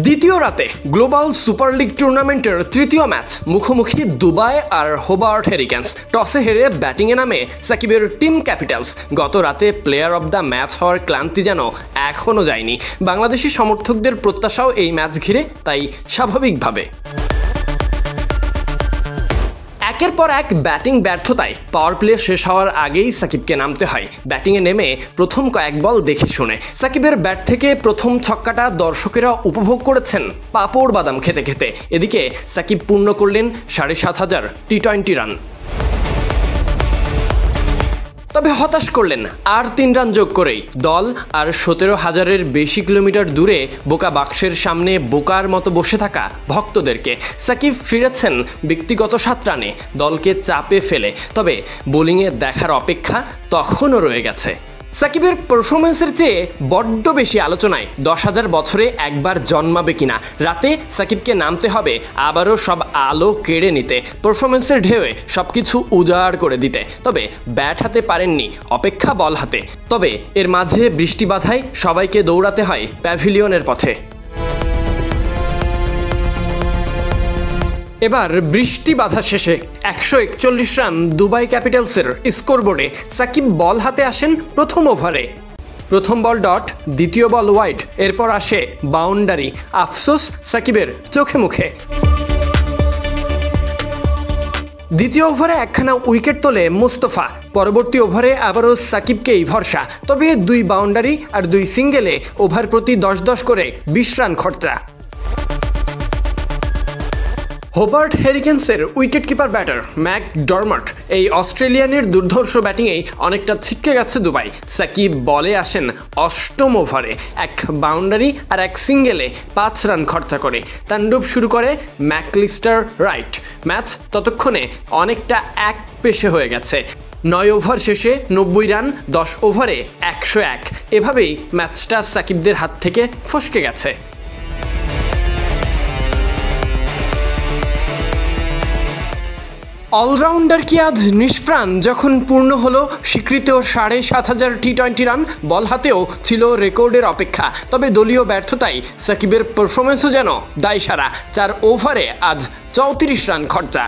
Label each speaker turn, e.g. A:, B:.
A: দ্বিতীয় রাতে global super league টুর্নামেন্টের তৃতীয় ম্যাচ মুখোমুখি দুবাই আর হোবার্ট হেরিকেন্স। টসে হেরে ব্যাটিংয়ে নামে সাকিবের টিম ক্যাপিটালস। গত রাতে প্লেয়ার অব দ্য ম্যাচ হওয়ার ক্লান্তি যেন এখনও যায়নি। বাংলাদেশি সমর্থকদের প্রত্যাশাও এই ম্যাচ ঘিরে তাই স্বাভাবিকভাবে একের পর এক ব্যাটিং ব্যর্থতায় পাওয়ার প্লে শেষ হওয়ার আগেই সাকিবকে নামতে হয়। ব্যাটিংয়ে নেমে প্রথম কয়েক বল দেখে শুনে সাকিবের ব্যাট থেকে প্রথম ছক্কাটা দর্শকেরা উপভোগ করেছেন পাঁপড় বাদাম খেতে খেতে। এদিকে সাকিব পূর্ণ করলেন ৭,৫০০ টি-20 রান। তবে হতাশ করলেন আর ৩ রান যোগ করেই দল আর ১৭,০০০-এর বেশি কিলোমিটার দূরে বোকা বাক্সের সামনে বোকার মতো বসে থাকা ভক্তদেরকে। সাকিব ফিরেছেন ব্যক্তিগত ৭ রানে দলকে চাপে ফেলে। তবে বোলিংয়ে দেখার অপেক্ষা তখনও রয়ে গেছে। সাকিবের পারফরমেন্সের চেয়ে বড্ড বেশি আলোচনায় ১০,০০০ বছরে একবার জন্মাবে কিনা। রাতে সাকিবকে নামতে হবে আবারও সব আলো কেড়ে নিতে, পারফরমেন্সের ঢেউয়ে সবকিছু উজাড় করে দিতে। তবে ব্যাট হাতে পারেননি, অপেক্ষা বল হাতে। তবে এর মাঝে বৃষ্টি বাধায় সবাইকে দৌড়াতে হয় প্যাভিলিয়নের পথে। এবার বৃষ্টি বাধা শেষে ১৪১ রান দুবাই ক্যাপিটালসের স্কোরবোর্ডে। সাকিব বল হাতে আসেন প্রথম ওভারে। প্রথম বল ডট, দ্বিতীয় বল ওয়াইড, এরপর আসে বাউন্ডারি। আফসোস সাকিবের চোখে মুখে। দ্বিতীয় ওভারে একখানা উইকেট তোলে মুস্তফা। পরবর্তী ওভারে আবারও সাকিবকেই ভরসা। তবে 2 বাউন্ডারি আর 2 সিঙ্গেলে ওভার প্রতি ১০-১০ করে ২০ রান খরচা। হোবার্ট হেরিকেন্সের উইকেট কিপার ব্যাটার ম্যাকডরমাট এই অস্ট্রেলিয়ানের দুর্ধর্ষ ব্যাটিংয়েই অনেকটা ছিটকে গেছে দুবাই। সাকিব বলে আসেন ৮ম ওভারে 1 বাউন্ডারি আর 1 সিঙ্গেলে ৫ রান খরচা করে তাণ্ডব শুরু করে ম্যাকলিস্টার রাইট। ম্যাচ ততক্ষণে অনেকটা এক পেশে হয়ে গেছে। ৯ ওভার শেষে ৯০ রান, ১০ ওভারে ১০১। এভাবেই ম্যাচটা সাকিবদের হাত থেকে ফসকে গেছে। অলরাউন্ডার কি আজ নিষ্প্রাণ যখন পূর্ণ হলো স্বীকৃত ৭,৫০০ টি-20 রান? বল হাতেও ছিল রেকর্ডের অপেক্ষা। তবে দলীয় ব্যর্থতায় সাকিবের পারফরমেন্সও যেন দায়সারা। ৪ ওভারে আজ ৩৪ রান খরচা।